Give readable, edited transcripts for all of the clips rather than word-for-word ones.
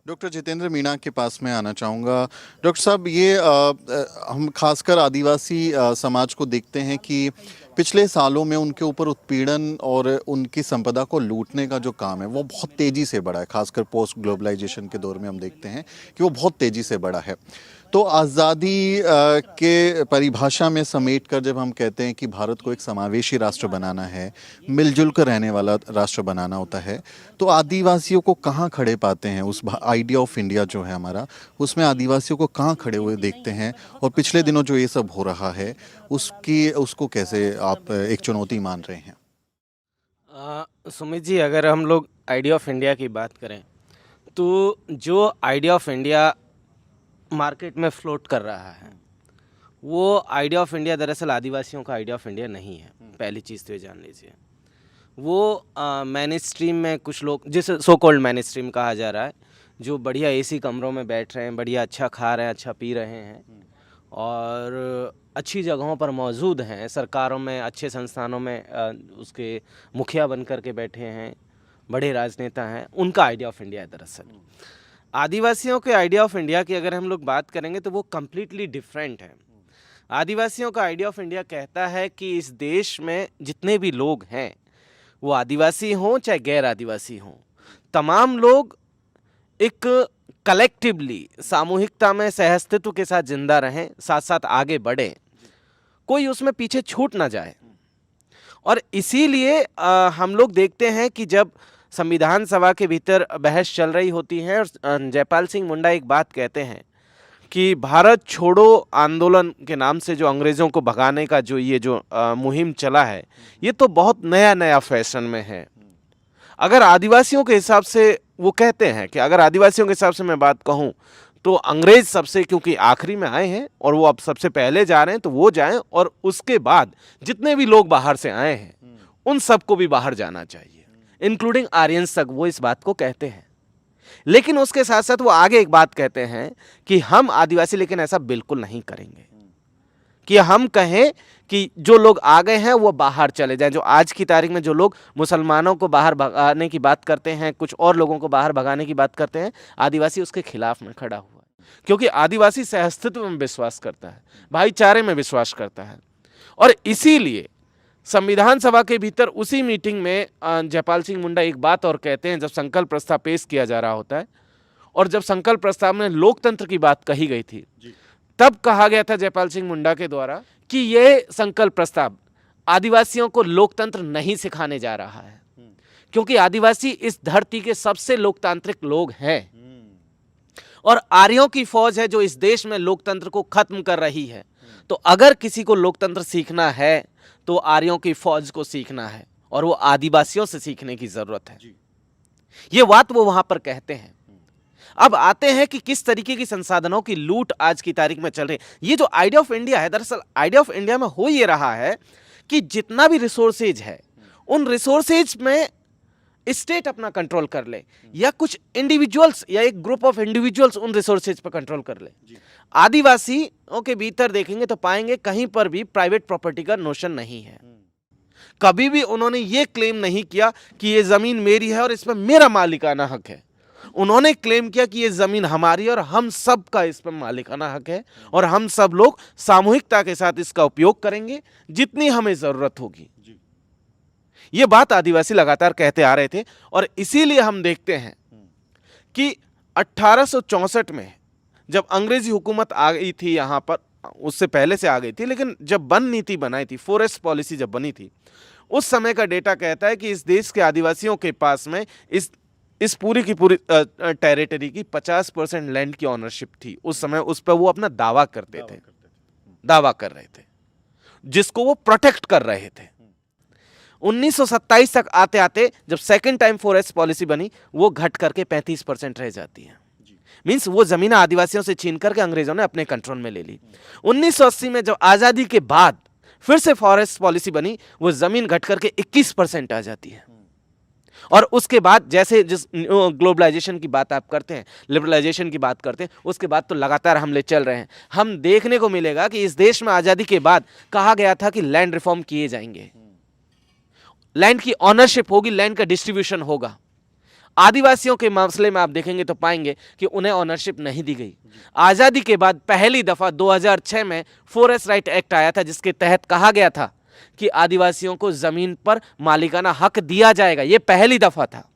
Doctor Jitendra Meena के पास मैं आना चाहूँगा। डॉक्टर साहब, ये हम खासकर आदिवासी समाज को देखते हैं कि पिछले सालों में उनके ऊपर उत्पीड़न और उनकी संपदा को लूटने का जो काम है वो बहुत तेज़ी से बढ़ा है। खासकर पोस्ट ग्लोबलाइजेशन के दौर में हम देखते हैं कि वो बहुत तेज़ी से बढ़ा है। तो आज़ादी के परिभाषा में समेट कर जब हम कहते हैं कि भारत को एक समावेशी राष्ट्र बनाना है, मिलजुल कर रहने वाला राष्ट्र बनाना होता है, तो आदिवासियों को कहाँ खड़े पाते हैं? उस आइडिया ऑफ इंडिया जो है हमारा, उसमें आदिवासियों को कहाँ खड़े हुए देखते हैं? और पिछले दिनों जो ये सब हो रहा है उसको कैसे आप एक चुनौती मान रहे हैं? सुमित जी, अगर हम लोग आइडिया ऑफ इंडिया की बात करें तो जो आइडिया ऑफ इंडिया मार्केट में फ्लोट कर रहा है वो आइडिया ऑफ इंडिया दरअसल आदिवासियों का आइडिया ऑफ इंडिया नहीं है। पहली चीज़ तो ये जान लीजिए। वो मैन स्ट्रीम में कुछ लोग, जिसे सो कॉल्ड मैन स्ट्रीम कहा जा रहा है, जो बढ़िया एसी कमरों में बैठ रहे हैं, बढ़िया अच्छा खा रहे हैं, अच्छा पी रहे हैं और अच्छी जगहों पर मौजूद हैं, सरकारों में, अच्छे संस्थानों में उसके मुखिया बन कर के बैठे हैं, बड़े राजनेता हैं, उनका आइडिया ऑफ इंडिया है दरअसल। आदिवासियों के आइडिया ऑफ इंडिया की अगर हम लोग बात करेंगे तो वो कम्प्लीटली डिफरेंट है। आदिवासियों का आइडिया ऑफ इंडिया कहता है कि इस देश में जितने भी लोग हैं, वो आदिवासी हों चाहे गैर आदिवासी हों, तमाम लोग एक कलेक्टिवली सामूहिकता में सहअस्तित्व के साथ जिंदा रहें, साथ साथ आगे बढ़ें, कोई उसमें पीछे छूट ना जाए। और इसीलिए हम लोग देखते हैं कि जब संविधान सभा के भीतर बहस चल रही होती है और जयपाल सिंह मुंडा एक बात कहते हैं कि भारत छोड़ो आंदोलन के नाम से जो अंग्रेज़ों को भगाने का जो ये जो मुहिम चला है, ये तो बहुत नया नया फैशन में है। अगर आदिवासियों के हिसाब से वो कहते हैं कि अगर आदिवासियों के हिसाब से मैं बात कहूँ तो अंग्रेज सबसे, क्योंकि आखिरी में आए हैं और वो अब सबसे पहले जा रहे हैं, तो वो जाएं और उसके बाद जितने भी लोग बाहर से आए हैं उन सबको भी बाहर जाना चाहिए, इंक्लूडिंग आर्यंस तक, वो इस बात को कहते हैं। लेकिन उसके साथ साथ वो आगे एक बात कहते हैं कि हम आदिवासी लेकिन ऐसा बिल्कुल नहीं करेंगे कि हम कहें कि जो लोग आ गए हैं वो बाहर चले जाएं। जो आज की तारीख में जो लोग मुसलमानों को बाहर भगाने की बात करते हैं, कुछ और लोगों को बाहर भगाने की बात करते हैं, आदिवासी उसके खिलाफ में खड़ा हुआ है, क्योंकि आदिवासी सहअस्तित्व में विश्वास करता है, भाईचारे में विश्वास करता है। और इसीलिए संविधान सभा के भीतर उसी मीटिंग में जयपाल सिंह मुंडा एक बात और कहते हैं, जब संकल्प प्रस्ताव पेश किया जा रहा होता है और जब संकल्प प्रस्ताव में लोकतंत्र की बात कही गई थी, तब कहा गया था जयपाल सिंह मुंडा के द्वारा कि यह संकल्प प्रस्ताव आदिवासियों को लोकतंत्र नहीं सिखाने जा रहा है, क्योंकि आदिवासी इस धरती के सबसे लोकतांत्रिक लोग हैं और आर्यों की फौज है जो इस देश में लोकतंत्र को खत्म कर रही है। तो अगर किसी को लोकतंत्र सीखना है तो आर्यों की फौज को सीखना है और वो आदिवासियों से सीखने की जरूरत है। ये बात वो वहां पर कहते हैं। अब आते हैं कि किस तरीके की संसाधनों की लूट आज की तारीख में चल रही है। ये जो आइडिया ऑफ इंडिया है, दरअसल आइडिया ऑफ इंडिया में हो ये रहा है कि जितना भी रिसोर्सेज है उन रिसोर्सेज में स्टेट अपना कंट्रोल कर ले या कुछ इंडिविजुअल्स या एक ग्रुप ऑफ इंडिविजुअल्स उन रिसोर्सेज पर कंट्रोल कर ले। आदिवासियों के भीतर देखेंगे तो पाएंगे कहीं पर भी प्राइवेट प्रॉपर्टी का नोशन नहीं है। कभी भी उन्होंने ये क्लेम नहीं किया कि ये जमीन मेरी है और इस पर मेरा मालिकाना हक है। उन्होंने क्लेम किया कि ये जमीन हमारी और हम सब का इस पर मालिकाना हक है और हम सब लोग सामूहिकता के साथ इसका उपयोग करेंगे जितनी हमें जरूरत होगी। ये बात आदिवासी लगातार कहते आ रहे थे और इसीलिए हम देखते हैं कि 1864 में जब अंग्रेजी हुकूमत आ गई थी यहां पर, उससे पहले से आ गई थी, लेकिन जब वन नीति बनाई थी, फॉरेस्ट पॉलिसी जब बनी थी, उस समय का डेटा कहता है कि इस देश के आदिवासियों के पास में इस पूरी की पूरी टेरिटरी की 50% लैंड की ऑनरशिप थी। उस समय उस पर वो अपना दावा कर रहे थे, जिसको वो प्रोटेक्ट कर रहे थे। 1927 तक आते आते जब सेकंड टाइम फॉरेस्ट पॉलिसी बनी, वो घट करके 35% रह जाती है। मींस वो जमीन आदिवासियों से छीन करके अंग्रेजों ने अपने कंट्रोल में ले ली। 1980 में जब आजादी के बाद फिर से फॉरेस्ट पॉलिसी बनी, वो जमीन घट करके 21% आ जाती है। और उसके बाद जैसे जिस ग्लोबलाइजेशन की बात आप करते हैं, लिबरलाइजेशन की बात करते हैं, उसके बाद तो लगातार हमले चल रहे हैं। हम देखने को मिलेगा कि इस देश में आजादी के बाद कहा गया था कि लैंड रिफॉर्म किए जाएंगे, लैंड की ऑनरशिप होगी, लैंड का डिस्ट्रीब्यूशन होगा। आदिवासियों के मसले में आप देखेंगे तो पाएंगे कि उन्हें ऑनरशिप नहीं दी गई। आज़ादी के बाद पहली दफ़ा 2006 में फॉरेस्ट राइट एक्ट आया था, जिसके तहत कहा गया था कि आदिवासियों को ज़मीन पर मालिकाना हक दिया जाएगा। ये पहली दफ़ा था।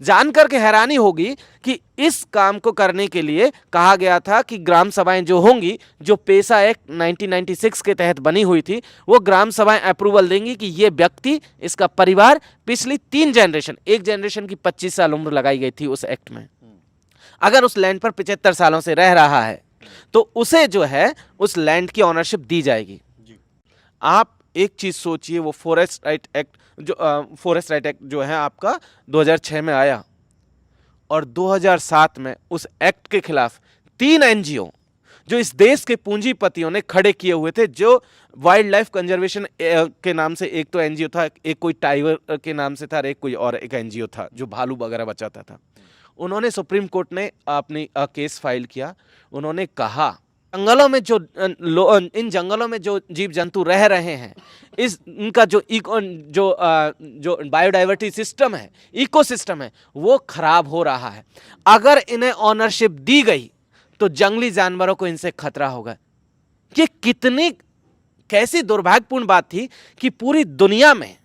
जानकर के हैरानी होगी कि इस काम को करने के लिए कहा गया था कि ग्राम सभाएं जो होंगी, जो पेशा एक्ट 1996 के तहत बनी हुई थी, वो ग्राम सभाएं अप्रूवल देंगी कि ये व्यक्ति, इसका परिवार पिछली 3 जनरेशन, एक जनरेशन की 25 साल उम्र लगाई गई थी उस एक्ट में, अगर उस लैंड पर 75 सालों से रह रहा है तो उसे जो है उस लैंड की ऑनरशिप दी जाएगी। आप एक चीज सोचिए, वो फॉरेस्ट राइट एक्ट जो है आपका 2006 में आया, और 2007 में उस एक्ट के खिलाफ 3 एनजीओ जो इस देश के पूंजीपतियों ने खड़े किए हुए थे, जो वाइल्ड लाइफ कंजर्वेशन के नाम से एक तो एनजीओ था, एक कोई टाइगर के नाम से था, और एक कोई और एक एनजीओ था जो भालू वगैरह बचाता था। उन्होंने सुप्रीम कोर्ट ने अपनी केस फाइल किया। उन्होंने कहा जंगलों में इन जंगलों में जो जीव जंतु रह रहे हैं, इनका जो बायोडाइवर्सिटी सिस्टम है, इकोसिस्टम है, वो खराब हो रहा है। अगर इन्हें ऑनरशिप दी गई तो जंगली जानवरों को इनसे खतरा होगा। ये कैसी दुर्भाग्यपूर्ण बात थी कि पूरी दुनिया में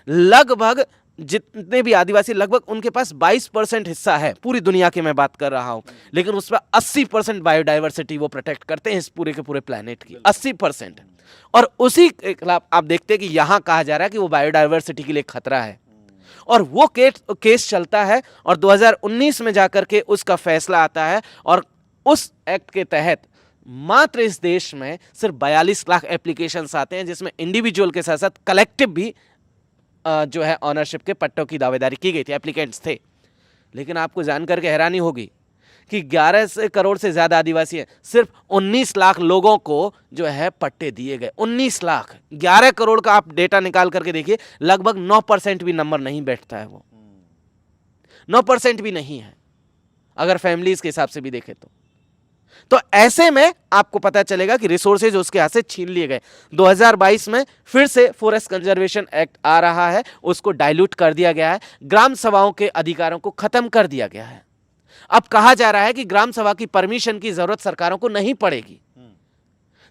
लगभग जितने भी आदिवासी, लगभग उनके पास 22% हिस्सा है, पूरी दुनिया की मैं बात कर रहा हूं, लेकिन उस पर 80% बायोडाइवर्सिटी वो प्रोटेक्ट करते हैं इस पूरे के पूरे प्लेनेट की, 80%। और उसी के खिलाफ आप देखते हैं कि यहां कहा जा रहा है कि वो बायोडाइवर्सिटी के लिए खतरा है, और वो केस चलता है, और 2019 में जाकर के उसका फैसला आता है, और उस एक्ट के तहत मात्र इस देश में सिर्फ 42 लाख एप्लीकेशंस आते हैं, जिसमें इंडिविजुअल के साथ साथ कलेक्टिव भी जो है ऑनरशिप के पट्टों की दावेदारी की गई थी, एप्लीकेंट्स थे। लेकिन आपको जानकर के हैरानी होगी कि 11 करोड़ से ज्यादा आदिवासी हैं, सिर्फ 19 लाख लोगों को जो है पट्टे दिए गए। 19 लाख, 11 करोड़ का आप डेटा निकाल करके देखिए, लगभग 9% भी नंबर नहीं बैठता है, वो 9% भी नहीं है अगर फैमिलीज के हिसाब से भी देखें तो ऐसे में आपको पता चलेगा कि रिसोर्सेज उसके हाथ से छीन लिए गए। 2022 में फिर से फॉरेस्ट कंजर्वेशन एक्ट आ रहा है, उसको डाइल्यूट कर दिया गया है, ग्राम सभाओं के अधिकारों को खत्म कर दिया गया है। अब कहा जा रहा है कि ग्राम सभा की परमिशन की जरूरत सरकारों को नहीं पड़ेगी,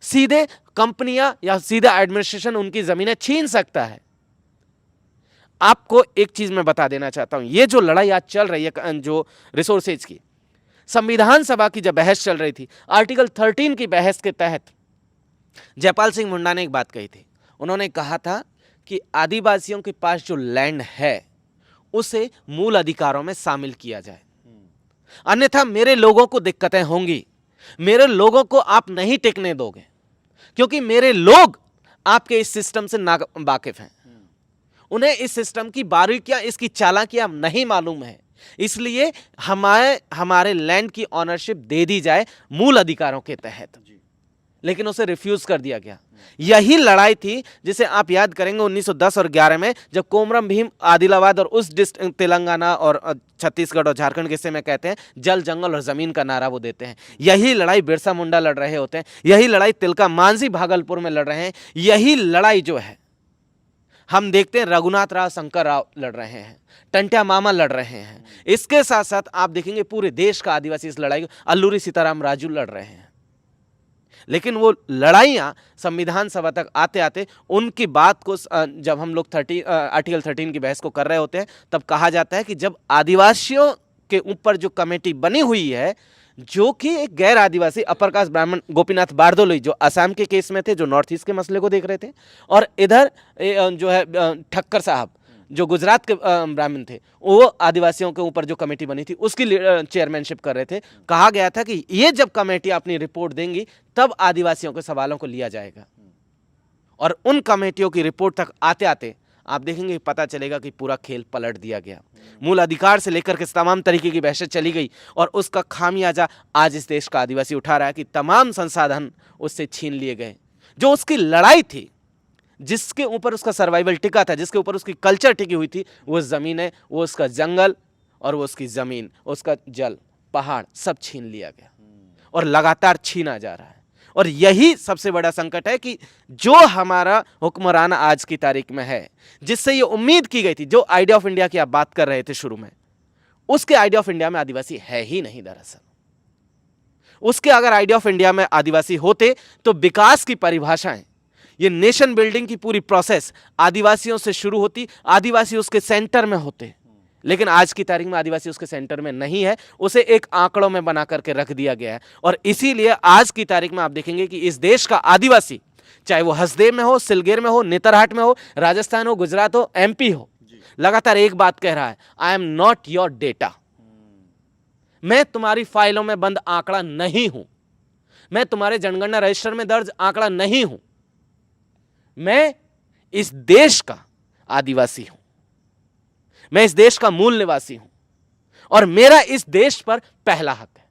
सीधे कंपनियां या सीधा एडमिनिस्ट्रेशन उनकी जमीनें छीन सकता है। आपको एक चीज मैं बता देना चाहता हूं, ये जो लड़ाई आज चल रही है जो रिसोर्सेज की, संविधान सभा की जब बहस चल रही थी, आर्टिकल 13 की बहस के तहत जयपाल सिंह मुंडा ने एक बात कही थी। उन्होंने कहा था कि आदिवासियों के पास जो लैंड है उसे मूल अधिकारों में शामिल किया जाए, अन्यथा मेरे लोगों को दिक्कतें होंगी, मेरे लोगों को आप नहीं टिकने दोगे, क्योंकि मेरे लोग आपके इस सिस्टम से ना वाकिफ हैं, उन्हें इस सिस्टम की बारीकियां, इसकी चालाकियां नहीं मालूम है, इसलिए हमारे लैंड की ऑनरशिप दे दी जाए मूल अधिकारों के तहत। लेकिन उसे रिफ्यूज कर दिया गया। यही लड़ाई थी जिसे आप याद करेंगे 1910 और 11 में, जब कोमरम भीम आदिलाबाद और उस तेलंगाना और छत्तीसगढ़ और झारखंड के हिस्से में कहते हैं जल जंगल और जमीन का नारा वो देते हैं। यही लड़ाई बिरसा मुंडा लड़ रहे होते हैं, यही लड़ाई तिलका मांझी भागलपुर में लड़ रहे हैं, यही लड़ाई जो है हम देखते हैं रघुनाथ राव शंकर राव लड़ रहे हैं, टंट्या मामा लड़ रहे हैं। इसके साथ साथ आप देखेंगे पूरे देश का आदिवासी इस लड़ाई को अल्लूरी सीताराम राजू लड़ रहे हैं। लेकिन वो लड़ाइयाँ संविधान सभा तक आते आते उनकी बात को जब हम लोग आर्टिकल 13 की बहस को कर रहे होते हैं, तब कहा जाता है कि जब आदिवासियों के ऊपर जो कमेटी बनी हुई है, जो कि एक गैर आदिवासी अपर कास्ट ब्राह्मण गोपीनाथ बारदोलोई जो असम के केस में थे, जो नॉर्थ ईस्ट के मसले को देख रहे थे, और इधर जो है ठक्कर साहब जो गुजरात के ब्राह्मण थे, वो आदिवासियों के ऊपर जो कमेटी बनी थी उसकी चेयरमैनशिप कर रहे थे। कहा गया था कि ये जब कमेटी अपनी रिपोर्ट देंगी तब आदिवासियों के सवालों को लिया जाएगा, और उन कमेटियों की रिपोर्ट तक आते आते आप देखेंगे पता चलेगा कि पूरा खेल पलट दिया गया। मूल अधिकार से लेकर के तमाम तरीके की बहस चली गई, और उसका खामियाजा आज इस देश का आदिवासी उठा रहा है कि तमाम संसाधन उससे छीन लिए गए। जो उसकी लड़ाई थी, जिसके ऊपर उसका सर्वाइवल टिका था, जिसके ऊपर उसकी कल्चर टिकी हुई थी, वो ज़मीन है, वो उसका जंगल और वो उसकी ज़मीन, उसका जल, पहाड़ सब छीन लिया गया, और लगातार छीना जा रहा है। और यही सबसे बड़ा संकट है कि जो हमारा हुक्मरान आज की तारीख में है, जिससे ये उम्मीद की गई थी, जो आइडिया ऑफ इंडिया की आप बात कर रहे थे शुरू में, उसके आइडिया ऑफ इंडिया में आदिवासी है ही नहीं दरअसल। उसके अगर आइडिया ऑफ इंडिया में आदिवासी होते तो विकास की परिभाषाएं, ये नेशन बिल्डिंग की पूरी प्रोसेस आदिवासियों से शुरू होती, आदिवासी उसके सेंटर में होते। लेकिन आज की तारीख में आदिवासी उसके सेंटर में नहीं है, उसे एक आंकड़ों में बना करके रख दिया गया है। और इसीलिए आज की तारीख में आप देखेंगे कि इस देश का आदिवासी, चाहे वो हसदेव में हो, सिलगेर में हो, नेतरहाट में हो, राजस्थान हो, गुजरात हो, एमपी हो, लगातार एक बात कह रहा है, I am not your data. मैं तुम्हारी फाइलों में बंद आंकड़ा नहीं हूं, मैं तुम्हारे जनगणना रजिस्टर में दर्ज आंकड़ा नहीं हूं, मैं इस देश का आदिवासी हूं, मैं इस देश का मूल निवासी हूं और मेरा इस देश पर पहला हक है।